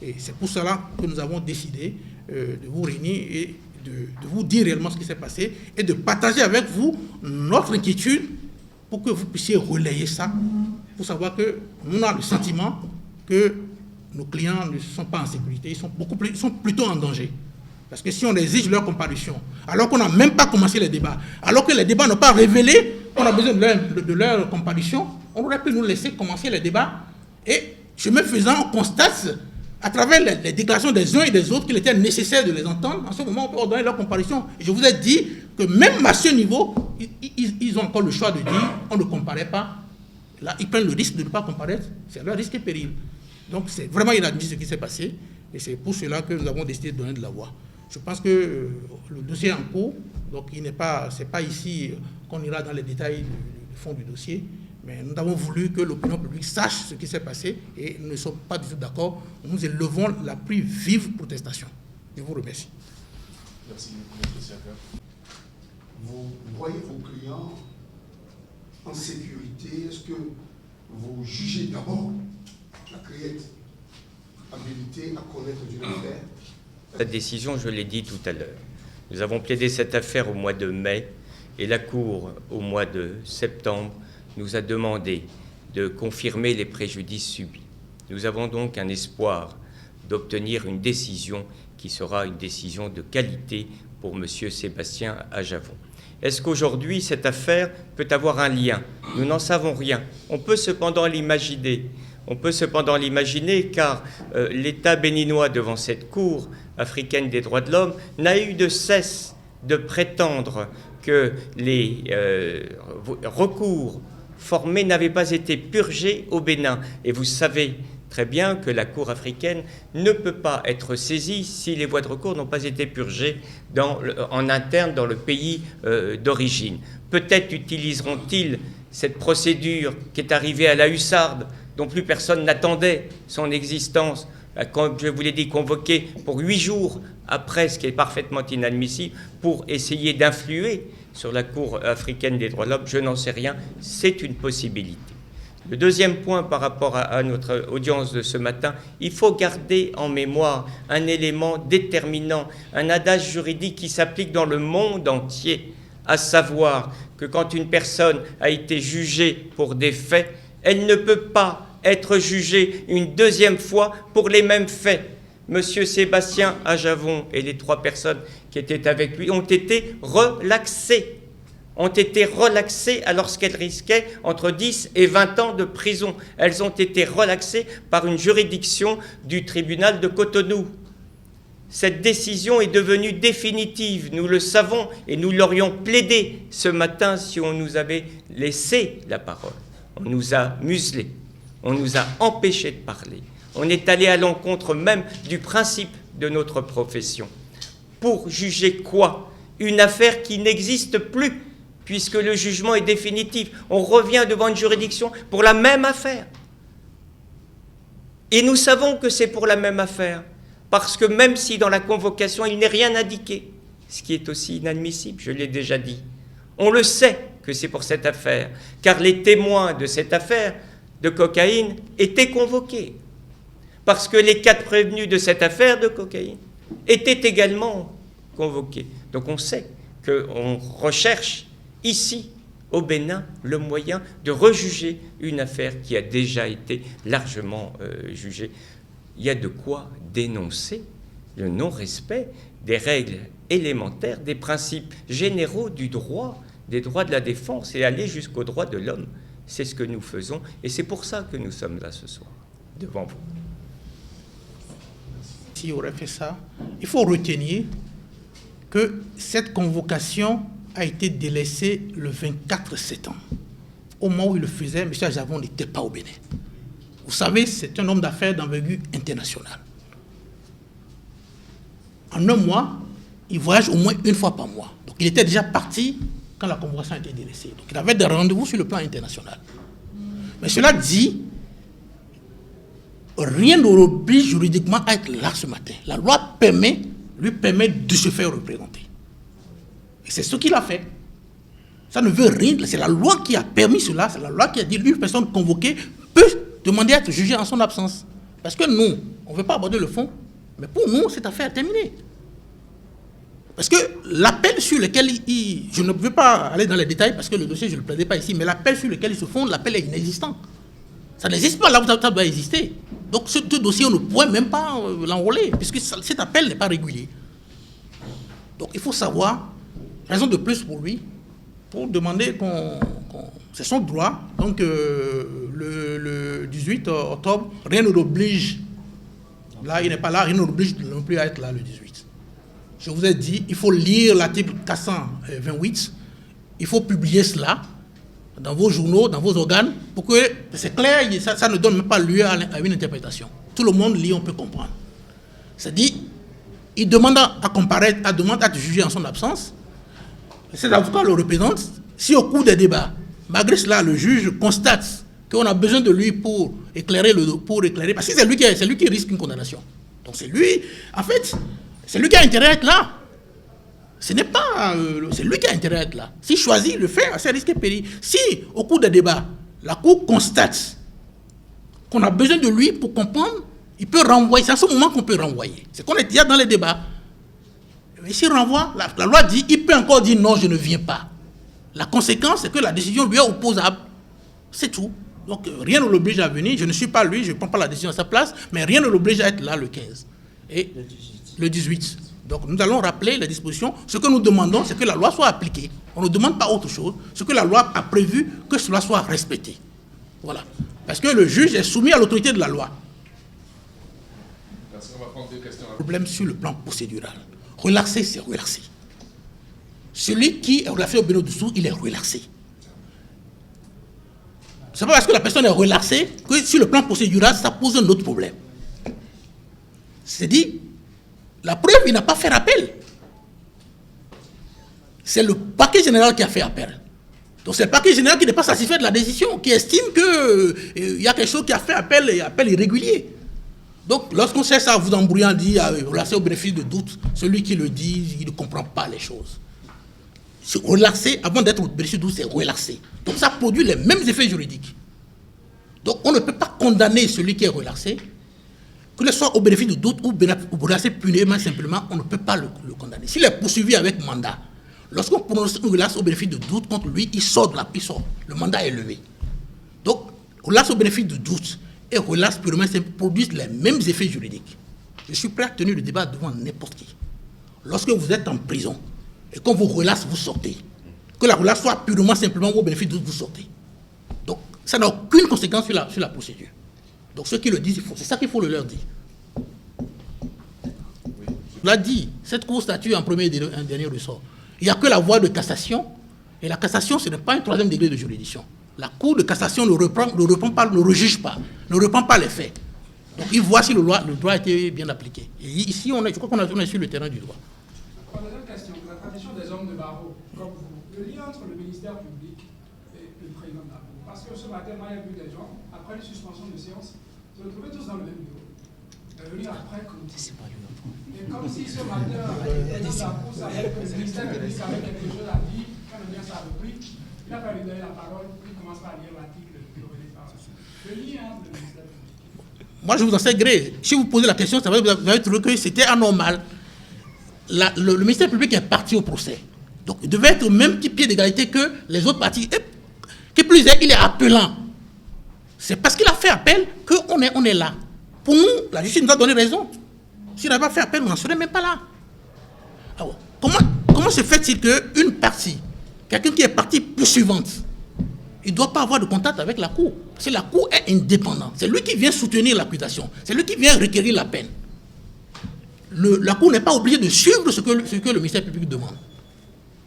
[SPEAKER 7] Et c'est pour cela que nous avons décidé de vous réunir et de vous dire réellement ce qui s'est passé et de partager avec vous notre inquiétude pour que vous puissiez relayer ça, pour savoir que nous avons le sentiment que nos clients ne sont pas en sécurité, ils sont plutôt en danger. Parce que si on exige leur comparution, alors qu'on n'a même pas commencé les débats, alors que les débats n'ont pas révélé qu'on a besoin de leur comparution, on aurait pu nous laisser commencer les débats. Et chemin faisant, on constate à travers les déclarations des uns et des autres qu'il était nécessaire de les entendre. En ce moment, on peut ordonner leur comparution. Et je vous ai dit que même à ce niveau, ils ont encore le choix de dire on ne comparaît pas. Là, ils prennent le risque de ne pas comparaître. C'est leur risque et péril. Donc, c'est vraiment inadmissible ce qui s'est passé. Et c'est pour cela que nous avons décidé de donner de la voix. Je pense que le dossier est en cours. Donc, ce n'est pas ici qu'on ira dans les détails du fond du dossier. Mais nous avons voulu que l'opinion publique sache ce qui s'est passé et nous ne sommes pas du tout d'accord. Nous élevons la plus vive protestation. Je vous remercie.
[SPEAKER 8] Merci beaucoup, vous voyez vos clients en sécurité. Est-ce que vous jugez d'abord la criette habilitée à connaître d'une affaire?
[SPEAKER 4] La décision, je l'ai dit tout à l'heure. Nous avons plaidé cette affaire au mois de mai et la Cour, au mois de septembre, nous a demandé de confirmer les préjudices subis. Nous avons donc un espoir d'obtenir une décision qui sera une décision de qualité pour M. Sébastien Ajavon. Est-ce qu'aujourd'hui, cette affaire peut avoir un lien? Nous n'en savons rien. On peut cependant l'imaginer. Car l'État béninois, devant cette Cour africaine des droits de l'homme, n'a eu de cesse de prétendre que les recours formés n'avaient pas été purgés au Bénin. Et vous savez très bien que la Cour africaine ne peut pas être saisie si les voies de recours n'ont pas été purgées en interne dans le pays d'origine. Peut-être utiliseront-ils cette procédure qui est arrivée à la hussarde, dont plus personne n'attendait son existence, comme je vous l'ai dit, convoquée pour 8 jours après, ce qui est parfaitement inadmissible, pour essayer d'influer sur la Cour africaine des droits de l'homme. Je n'en sais rien, c'est une possibilité. Le deuxième point par rapport à notre audience de ce matin, il faut garder en mémoire un élément déterminant, un adage juridique qui s'applique dans le monde entier, à savoir que quand une personne a été jugée pour des faits, elle ne peut pas être jugée une deuxième fois pour les mêmes faits. Monsieur Sébastien Ajavon et les 3 personnes qui étaient avec lui ont été relaxées. Alors qu'elles risquaient entre 10 et 20 ans de prison. Elles ont été relaxées par une juridiction du tribunal de Cotonou. Cette décision est devenue définitive, nous le savons, et nous l'aurions plaidé ce matin si on nous avait laissé la parole. On nous a muselés, on nous a empêchés de parler. On est allé à l'encontre même du principe de notre profession. Pour juger quoi? Une affaire qui n'existe plus, puisque le jugement est définitif. On revient devant une juridiction pour la même affaire. Et nous savons que c'est pour la même affaire, parce que même si dans la convocation il n'est rien indiqué, ce qui est aussi inadmissible, je l'ai déjà dit, on le sait que c'est pour cette affaire, car les témoins de cette affaire de cocaïne étaient convoqués, parce que les 4 prévenus de cette affaire de cocaïne étaient également convoqués. Donc on sait qu'on recherche ici, au Bénin le moyen de rejuger une affaire qui a déjà été largement jugée. Il y a de quoi dénoncer le non-respect des règles élémentaires, des principes généraux du droit, des droits de la défense et aller jusqu'aux droits de l'homme. C'est ce que nous faisons et c'est pour ça que nous sommes là ce soir, devant vous.
[SPEAKER 7] S'il aurait fait ça, il faut retenir que cette convocation a été délaissée le 24 septembre. Au moment où il le faisait, M. Aljavon n'était pas au Bénin. Vous savez, c'est un homme d'affaires d'envergure internationale. En un mois, il voyage au moins une fois par mois. Donc il était déjà parti quand la convocation a été délaissée. Donc il avait des rendez-vous sur le plan international. Mais cela dit, rien ne l'oblige juridiquement à être là ce matin. La loi lui permet de se faire représenter. Et c'est ce qu'il a fait. Ça ne veut rien dire. C'est la loi qui a permis cela. C'est la loi qui a dit qu'une personne convoquée peut demander à être jugée en son absence. Parce que nous, on ne veut pas aborder le fond. Mais pour nous, cette affaire est terminée. Parce que l'appel sur lequel je ne veux pas aller dans les détails parce que le dossier, je ne le plaidais pas ici, mais l'appel sur lequel il se fonde, l'appel est inexistant. Ça n'existe pas là où ça doit exister. Donc ce dossier, on ne pourrait même pas l'enrôler, puisque cet appel n'est pas régulier. Donc il faut savoir, raison de plus pour lui, pour demander c'est son droit. Donc le 18 octobre, rien ne l'oblige. Là, il n'est pas là, rien ne l'oblige non plus à être là le 18. Je vous ai dit, il faut lire l'article 428, il faut publier cela dans vos journaux, dans vos organes, pour que c'est clair, ça ne donne même pas lieu à une interprétation. Tout le monde lit, on peut comprendre. C'est-à-dire, il demande à comparaître, demande à être jugé en son absence. Cet avocat le représente. Si au cours des débats, malgré cela, le juge constate qu'on a besoin de lui pour éclairer, parce que c'est lui qui risque une condamnation. Donc c'est lui, en fait, c'est lui qui a intérêt à être là. C'est lui qui a intérêt à être là. S'il choisit le faire, c'est risqué péril. Si, au cours des débats, la Cour constate qu'on a besoin de lui pour comprendre, il peut renvoyer. C'est à ce moment qu'on peut renvoyer. C'est qu'on est déjà dans les débats. Mais s'il renvoie, la loi dit, il peut encore dire non, je ne viens pas. La conséquence, c'est que la décision lui est opposable. C'est tout. Donc rien ne l'oblige à venir. Je ne suis pas lui, je ne prends pas la décision à sa place, mais rien ne l'oblige à être là le 15. Et le 18. Donc nous allons rappeler les dispositions. Ce que nous demandons, c'est que la loi soit appliquée. On ne demande pas autre chose. Ce que la loi a prévu, que cela soit respecté. Voilà. Parce que le juge est soumis à l'autorité de la loi.
[SPEAKER 3] Merci, on va prendre deux questions.
[SPEAKER 7] Problème sur le plan procédural. Relaxer, c'est relaxer. Celui qui est relaxé au Bénin-Dessous, il est relaxé. C'est pas parce que la personne est relaxée que sur le plan procédural, ça pose un autre problème. C'est dit, la preuve, il n'a pas fait appel. C'est le parquet général qui a fait appel. Donc c'est le parquet général qui n'est pas satisfait de la décision, qui estime qu'il y a quelque chose qui a fait appel et appel irrégulier. Donc lorsqu'on sait ça, vous embrouillant, dit relaxer au bénéfice de doute, celui qui le dit, il ne comprend pas les choses. Se relaxer, avant d'être au bénéfice de doute, c'est relaxer. Donc ça produit les mêmes effets juridiques. Donc on ne peut pas condamner celui qui est relaxé, que ce soit au bénéfice de doute ou relaxé purement simplement, on ne peut pas le condamner. S'il est poursuivi avec mandat, lorsqu'on prononce une relaxe au bénéfice de doute contre lui, il sort de la prison. Le mandat est levé. Donc, relaxe au bénéfice de doute et relaxe purement simplement produisent les mêmes effets juridiques. Je suis prêt à tenir le débat devant n'importe qui. Lorsque vous êtes en prison et qu'on vous relaxe, vous sortez. Que la relaxe soit purement simplement au bénéfice de doute, vous sortez. Donc, ça n'a aucune conséquence sur la procédure. Donc ceux qui le disent, c'est ça qu'il faut leur dire. On l'a dit, cette cour statue en premier et en dernier ressort. Il n'y a que la voie de cassation, et la cassation, ce n'est pas un troisième degré de juridiction. La cour de cassation ne rejuge pas, ne reprend pas les faits. Donc il voit si le droit a été bien appliqué. Et ici, je crois qu'on est sur le terrain du droit.
[SPEAKER 9] La deuxième question, la tradition des hommes de barreau, comme vous, le lien entre le ministère public et le président de la Cour. Parce que ce matin, moi, il y a vu des gens, après une suspension de séance, se retrouver tous dans le même bureau. Venir après comme et comme si ce matin, le président de la Cour savait que le ministère public avait quelque chose à dire, quand le ministre a repris, il n'a pas lui donner la parole, il commence par lire l'article de le lien entre le ministère public.
[SPEAKER 7] Moi, je vous en sais gré. Si vous posez la question, vous avez trouvé que c'était anormal. Le ministère public est parti au procès. Donc il devait être au même pied d'égalité que les autres partis. Et qui plus est, il est appelant. C'est parce qu'il a fait appel qu'on est là. Pour nous, la justice nous a donné raison. S'il n'avait pas fait appel, on n'en serait même pas là. Alors, comment se fait-il qu'une partie, quelqu'un qui est partie poursuivante, il ne doit pas avoir de contact avec la Cour? Parce que la Cour est indépendante. C'est lui qui vient soutenir l'accusation. C'est lui qui vient requérir la peine. La Cour n'est pas obligée de suivre ce que le ministère public demande.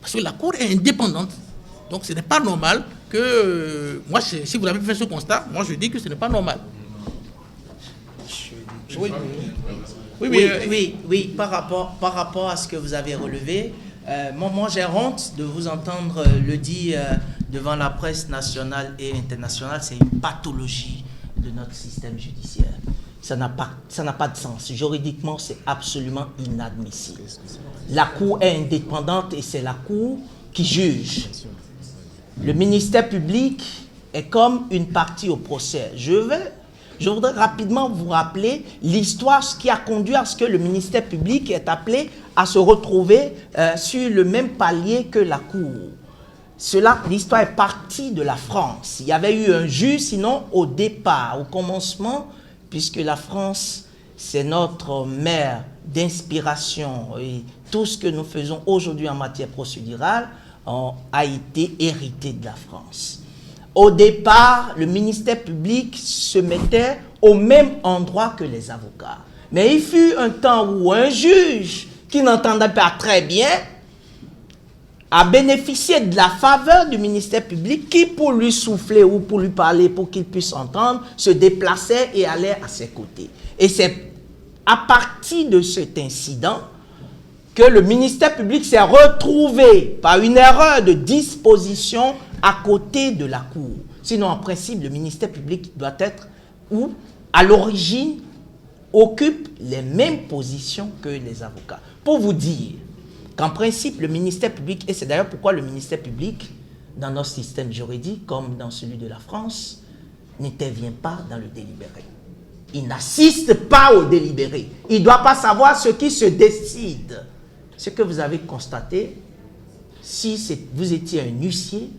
[SPEAKER 7] Parce que la Cour est indépendante. Donc ce n'est pas normal que... moi, si vous avez fait ce constat, moi je dis que ce n'est pas normal.
[SPEAKER 10] Oui, par rapport à ce que vous avez relevé, moi j'ai honte de vous entendre le dire devant la presse nationale et internationale. C'est une pathologie de notre système judiciaire. Ça n'a pas de sens. Juridiquement, c'est absolument inadmissible. La Cour est indépendante et c'est la Cour qui juge. Le ministère public est comme une partie au procès. Je voudrais rapidement vous rappeler l'histoire, ce qui a conduit à ce que le ministère public est appelé à se retrouver sur le même palier que la Cour. L'histoire est partie de la France. Il y avait eu un juge, sinon au départ, au commencement, puisque la France, c'est notre mère d'inspiration et tout ce que nous faisons aujourd'hui en matière procédurale a été hérité de la France. Au départ, le ministère public se mettait au même endroit que les avocats. Mais il fut un temps où un juge qui n'entendait pas très bien a bénéficié de la faveur du ministère public qui, pour lui souffler ou pour lui parler, pour qu'il puisse entendre, se déplaçait et allait à ses côtés. Et c'est à partir de cet incident que le ministère public s'est retrouvé par une erreur de disposition à côté de la Cour. Sinon, en principe, le ministère public doit être où, à l'origine, occupe les mêmes positions que les avocats. Pour vous dire qu'en principe, le ministère public, et c'est d'ailleurs pourquoi le ministère public, dans notre système juridique, comme dans celui de la France, n'intervient pas dans le délibéré. Il n'assiste pas au délibéré. Il ne doit pas savoir ce qui se décide. Ce que vous avez constaté, si vous étiez un huissier,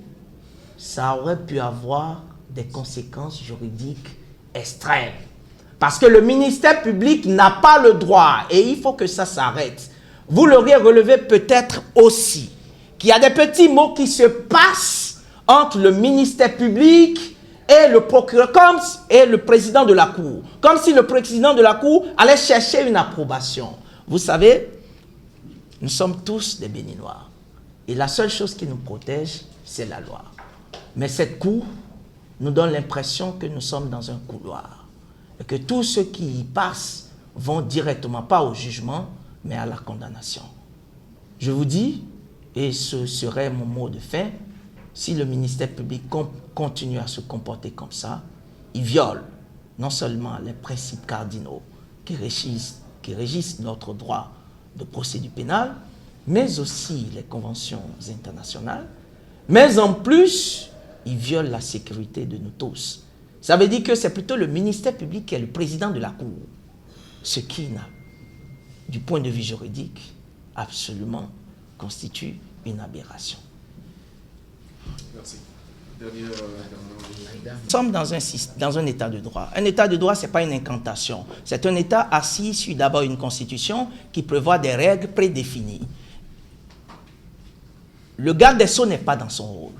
[SPEAKER 10] ça aurait pu avoir des conséquences juridiques extrêmes. Parce que le ministère public n'a pas le droit, et il faut que ça s'arrête. Vous l'auriez relevé peut-être aussi, qu'il y a des petits mots qui se passent entre le ministère public et le procureur, et le président de la Cour. Comme si le président de la Cour allait chercher une approbation. Vous savez, nous sommes tous des Béninois. Et la seule chose qui nous protège, c'est la loi. Mais cette Cour nous donne l'impression que nous sommes dans un couloir. Et que tous ceux qui y passent vont directement, pas au jugement, mais à la condamnation. Je vous dis, et ce serait mon mot de fin, si le ministère public continue à se comporter comme ça, il viole non seulement les principes cardinaux qui régissent notre droit de procédure pénale, mais aussi les conventions internationales, mais en plus, il viole la sécurité de nous tous. Ça veut dire que c'est plutôt le ministère public qui est le président de la Cour, ce qui, du point de vue juridique, absolument constitue une aberration.
[SPEAKER 3] Merci.
[SPEAKER 10] Nous sommes dans un état de droit. Un état de droit, ce n'est pas une incantation. C'est un état assis sur d'abord une constitution qui prévoit des règles prédéfinies. Le garde des Sceaux n'est pas dans son rôle.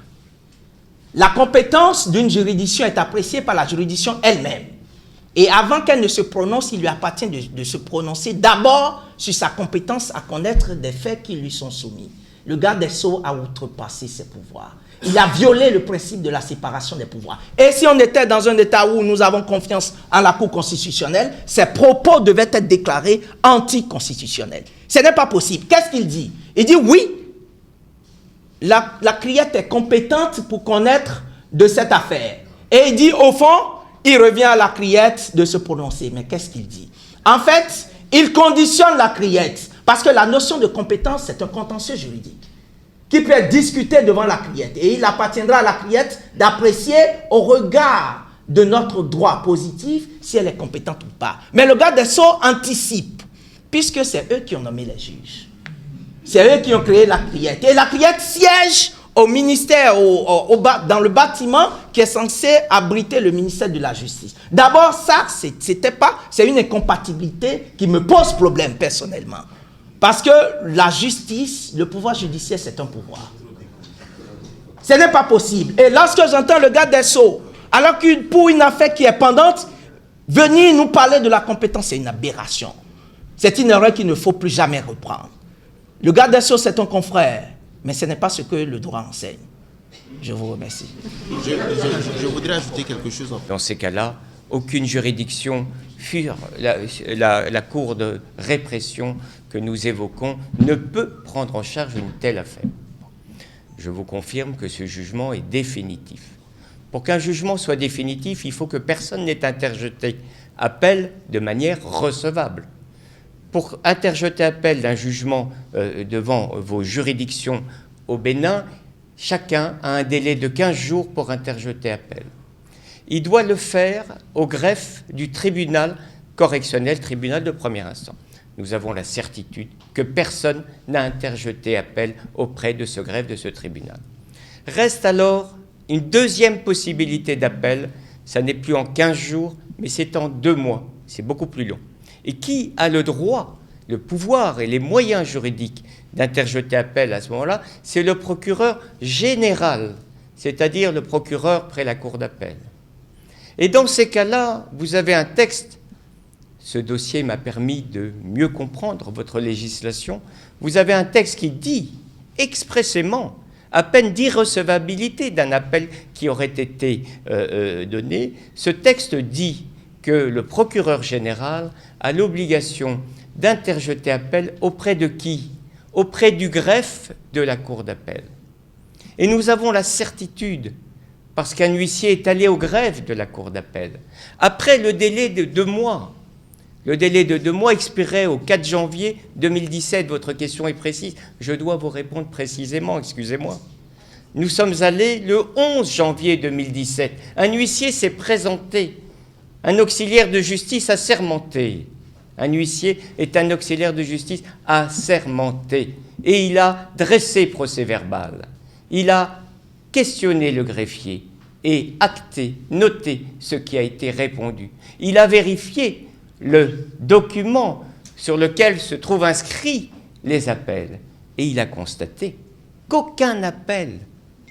[SPEAKER 10] La compétence d'une juridiction est appréciée par la juridiction elle-même. Et avant qu'elle ne se prononce, il lui appartient de se prononcer d'abord sur sa compétence à connaître des faits qui lui sont soumis. Le garde des Sceaux a outrepassé ses pouvoirs. Il a violé le principe de la séparation des pouvoirs. Et si on était dans un état où nous avons confiance en la Cour constitutionnelle, ses propos devaient être déclarés anticonstitutionnels. Ce n'est pas possible. Qu'est-ce qu'il dit? Il dit oui, la criette est compétente pour connaître de cette affaire. Et il dit au fond, il revient à la criette de se prononcer. Mais qu'est-ce qu'il dit? En fait, il conditionne la criette. Parce que la notion de compétence, c'est un contentieux juridique qui peut être discuté devant la criette. Et il appartiendra à la criette d'apprécier au regard de notre droit positif si elle est compétente ou pas. Mais le garde des Sceaux anticipe, puisque c'est eux qui ont nommé les juges. C'est eux qui ont créé la criette. Et la criette siège au ministère, dans le bâtiment qui est censé abriter le ministère de la Justice. D'abord, ça, c'est une incompatibilité qui me pose problème personnellement. Parce que la justice, le pouvoir judiciaire, c'est un pouvoir. Ce n'est pas possible. Et lorsque j'entends le garde des Sceaux, alors que pour une affaire qui est pendante, venir nous parler de la compétence, c'est une aberration. C'est une erreur qu'il ne faut plus jamais reprendre. Le garde des Sceaux, c'est un confrère, mais ce n'est pas ce que le droit enseigne. Je vous remercie.
[SPEAKER 11] Je voudrais ajouter quelque chose.
[SPEAKER 4] Dans ces cas-là, aucune juridiction, la cour de répression que nous évoquons, ne peut prendre en charge une telle affaire. Je vous confirme que ce jugement est définitif. Pour qu'un jugement soit définitif, il faut que personne n'ait interjeté appel de manière recevable. Pour interjeter appel d'un jugement devant vos juridictions au Bénin, chacun a un délai de 15 jours pour interjeter appel. Il doit le faire au greffe du tribunal correctionnel, tribunal de première instance. Nous avons la certitude que personne n'a interjeté appel auprès de ce greffe de ce tribunal. Reste alors une deuxième possibilité d'appel, ça n'est plus en 15 jours, mais c'est en 2 mois, c'est beaucoup plus long. Et qui a le droit, le pouvoir et les moyens juridiques d'interjeter appel à ce moment-là? C'est le procureur général, c'est-à-dire le procureur près la cour d'appel. Et dans ces cas-là, vous avez un texte. Ce dossier m'a permis de mieux comprendre votre législation. Vous avez un texte qui dit expressément, à peine d'irrecevabilité d'un appel qui aurait été donné, ce texte dit que le procureur général a l'obligation d'interjeter appel auprès de qui? Auprès du greffe de la cour d'appel. Et nous avons la certitude, parce qu'un huissier est allé au greffe de la cour d'appel, après le délai de 2 mois. Le délai de 2 mois expirait au 4 janvier 2017. Votre question est précise. Je dois vous répondre précisément, excusez-moi. Nous sommes allés le 11 janvier 2017. Un huissier s'est présenté. Un auxiliaire de justice assermenté. Un huissier est un auxiliaire de justice assermenté. Et il a dressé procès-verbal. Il a questionné le greffier et acté, noté ce qui a été répondu. Il a vérifié le document sur lequel se trouvent inscrits les appels. Et il a constaté qu'aucun appel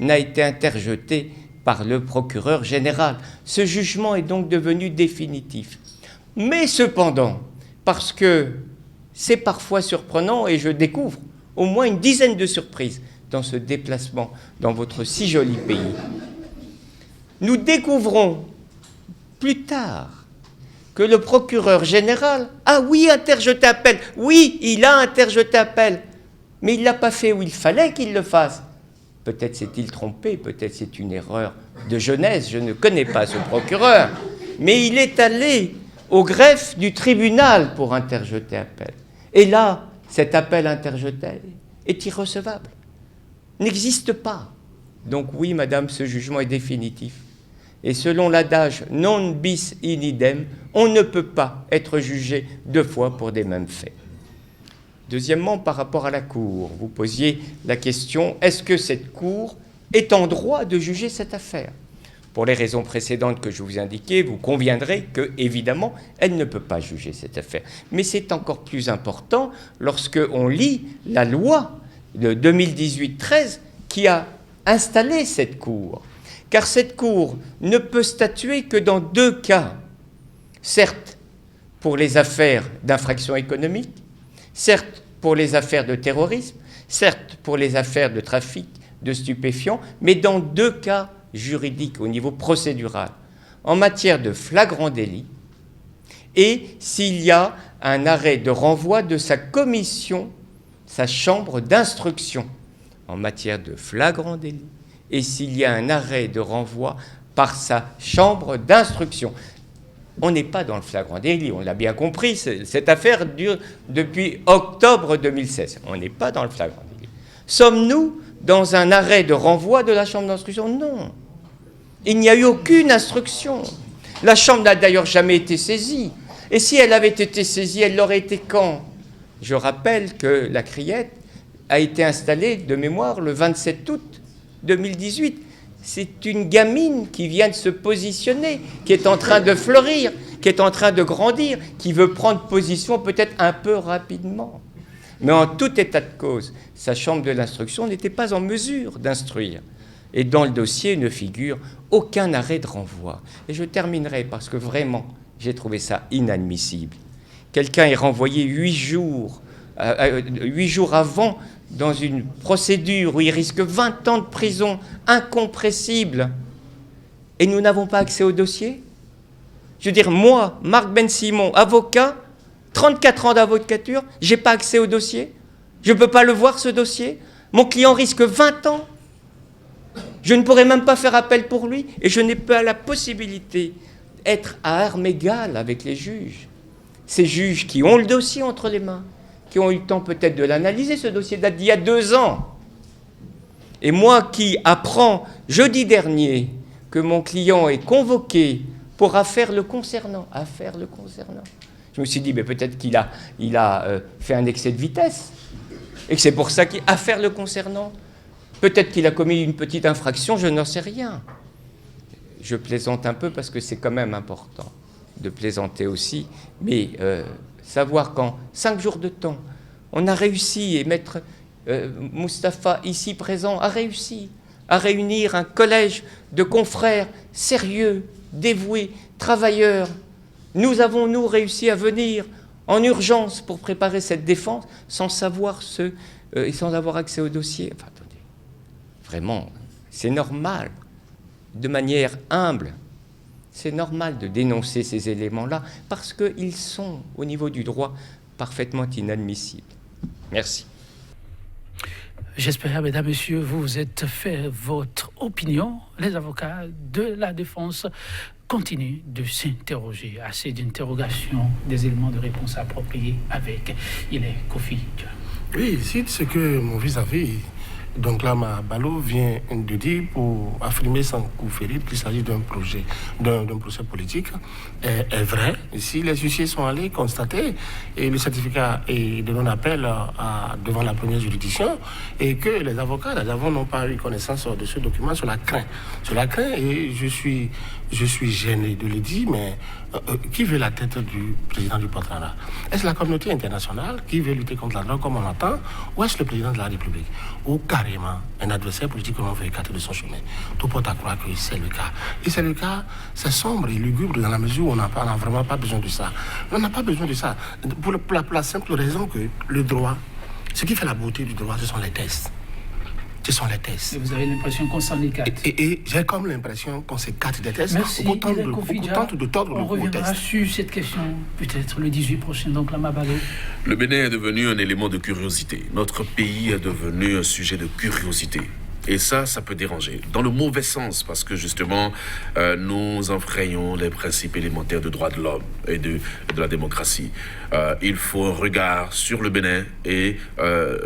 [SPEAKER 4] n'a été interjeté par le procureur général. Ce jugement est donc devenu définitif. Mais cependant, parce que c'est parfois surprenant et je découvre au moins une dizaine de surprises dans ce déplacement dans votre si joli pays, nous découvrons plus tard que le procureur général a, oui, interjeté appel. Oui, il a interjeté appel. Mais il ne l'a pas fait où il fallait qu'il le fasse. Peut-être s'est-il trompé, peut-être c'est une erreur de jeunesse, je ne connais pas ce procureur. Mais il est allé au greffe du tribunal pour interjeter appel. Et là, cet appel interjeté est irrecevable, n'existe pas. Donc oui, madame, ce jugement est définitif. Et selon l'adage « non bis in idem », on ne peut pas être jugé 2 fois pour des mêmes faits. Deuxièmement, par rapport à la Cour, vous posiez la question « est-ce que cette Cour est en droit de juger cette affaire ?» Pour les raisons précédentes que je vous indiquais, vous conviendrez que, évidemment, elle ne peut pas juger cette affaire. Mais c'est encore plus important lorsqu'on lit la loi de 2018-13 qui a installé cette Cour. Car cette Cour ne peut statuer que dans 2 cas. Certes, pour les affaires d'infraction économique, certes, pour les affaires de terrorisme, certes, pour les affaires de trafic de stupéfiants, mais dans 2 cas juridiques au niveau procédural, en matière de flagrant délit et s'il y a un arrêt de renvoi de sa commission, sa chambre d'instruction, en matière de flagrant délit, et s'il y a un arrêt de renvoi par sa chambre d'instruction. On n'est pas dans le flagrant délit, on l'a bien compris, cette affaire dure depuis octobre 2016. On n'est pas dans le flagrant délit. Sommes-nous dans un arrêt de renvoi de la chambre d'instruction? Non. Il n'y a eu aucune instruction. La chambre n'a d'ailleurs jamais été saisie. Et si elle avait été saisie, elle l'aurait été quand? Je rappelle que la criette a été installée, de mémoire, le 27 août 2018. C'est une gamine qui vient de se positionner, qui est en train de fleurir, qui est en train de grandir, qui veut prendre position peut-être un peu rapidement. Mais en tout état de cause, sa chambre de l'instruction n'était pas en mesure d'instruire. Et dans le dossier ne figure aucun arrêt de renvoi. Et je terminerai parce que vraiment, j'ai trouvé ça inadmissible. Quelqu'un est renvoyé 8 jours avant dans une procédure où il risque 20 ans de prison incompressible. Et nous n'avons pas accès au dossier. Je veux dire, moi, Marc Ben-Simon, avocat, 34 ans d'avocature, je n'ai pas accès au dossier. Je ne peux pas le voir, ce dossier. Mon client risque 20 ans. Je ne pourrais même pas faire appel pour lui. Et je n'ai pas la possibilité d'être à armes égales avec les juges. Ces juges qui ont le dossier entre les mains, qui ont eu le temps peut-être de l'analyser, ce dossier date d'il y a 2 ans. Et moi qui apprends jeudi dernier que mon client est convoqué pour affaire le concernant, je me suis dit, mais peut-être qu'il a fait un excès de vitesse, et que c'est pour ça qu'il affaire le concernant. Peut-être qu'il a commis une petite infraction, je n'en sais rien. Je plaisante un peu parce que c'est quand même important de plaisanter aussi, mais savoir qu'en 5 jours de temps, on a réussi, et maître Moustapha, ici présent, a réussi à réunir un collège de confrères sérieux, dévoués, travailleurs. Nous avons, nous, réussi à venir en urgence pour préparer cette défense sans savoir et sans avoir accès au dossier. Enfin, attendez, vraiment, c'est normal, de manière humble, c'est normal de dénoncer ces éléments-là parce qu'ils sont, au niveau du droit, parfaitement inadmissibles. Merci.
[SPEAKER 1] J'espère, mesdames, messieurs, vous vous êtes fait votre opinion. Les avocats de la défense continuent de s'interroger. Assez d'interrogations, des éléments de réponse appropriés avec. Il est Kofi.
[SPEAKER 6] Oui, c'est ce que mon vis-à-vis, donc là, Balo vient de dire pour affirmer sans coup férir qu'il s'agit d'un procès politique est vrai. Si les huissiers sont allés constater et le certificat est de non-appel devant la première juridiction et que les avocats n'ont pas eu connaissance de ce document, cela craint. Et je suis gêné de le dire, mais qui veut la tête du président du Portland? Est-ce la communauté internationale qui veut lutter contre la drogue comme on l'entend, ou est-ce le président de la République, ou carrément un adversaire politique que l'on veut écarter de son chemin? Tout porte à croire que c'est le cas. Et c'est le cas, c'est sombre et lugubre dans la mesure où on n'a vraiment pas besoin de ça. On n'a pas besoin de ça pour la simple raison que le droit, ce qui fait la beauté du droit, ce sont les tests. Ce sont les tests.
[SPEAKER 1] Et vous avez l'impression qu'on s'en écarte.
[SPEAKER 6] Et j'ai comme l'impression qu'on s'écarte des tests.
[SPEAKER 1] Merci.
[SPEAKER 6] On tente de tordre le cou au test.
[SPEAKER 1] On reviendra sur cette question peut-être le 18 prochain, donc la Mabalo.
[SPEAKER 3] Le Bénin est devenu un élément de curiosité. Notre pays est devenu un sujet de curiosité. Et ça peut déranger, dans le mauvais sens, parce que justement, nous enfreignons les principes élémentaires de droits de l'homme et de la démocratie. Il faut un regard sur le Bénin et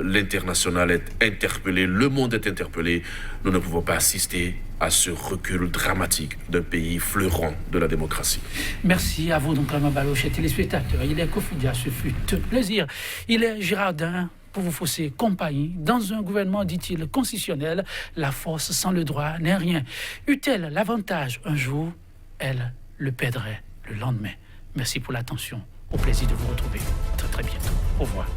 [SPEAKER 3] l'international est interpellé, le monde est interpellé. Nous ne pouvons pas assister à ce recul dramatique d'un pays fleurant de la démocratie.
[SPEAKER 1] Merci à vous, donc, Lamabalo, chers téléspectateurs. Il est Kofidia, ce fut un plaisir. Il est Girardin, pour vous fausser compagnie. Dans un gouvernement, dit-il, constitutionnel, la force sans le droit n'est rien. Eut-elle l'avantage un jour, elle le perdrait le lendemain. Merci pour l'attention. Au plaisir de vous retrouver très très bientôt. Au revoir.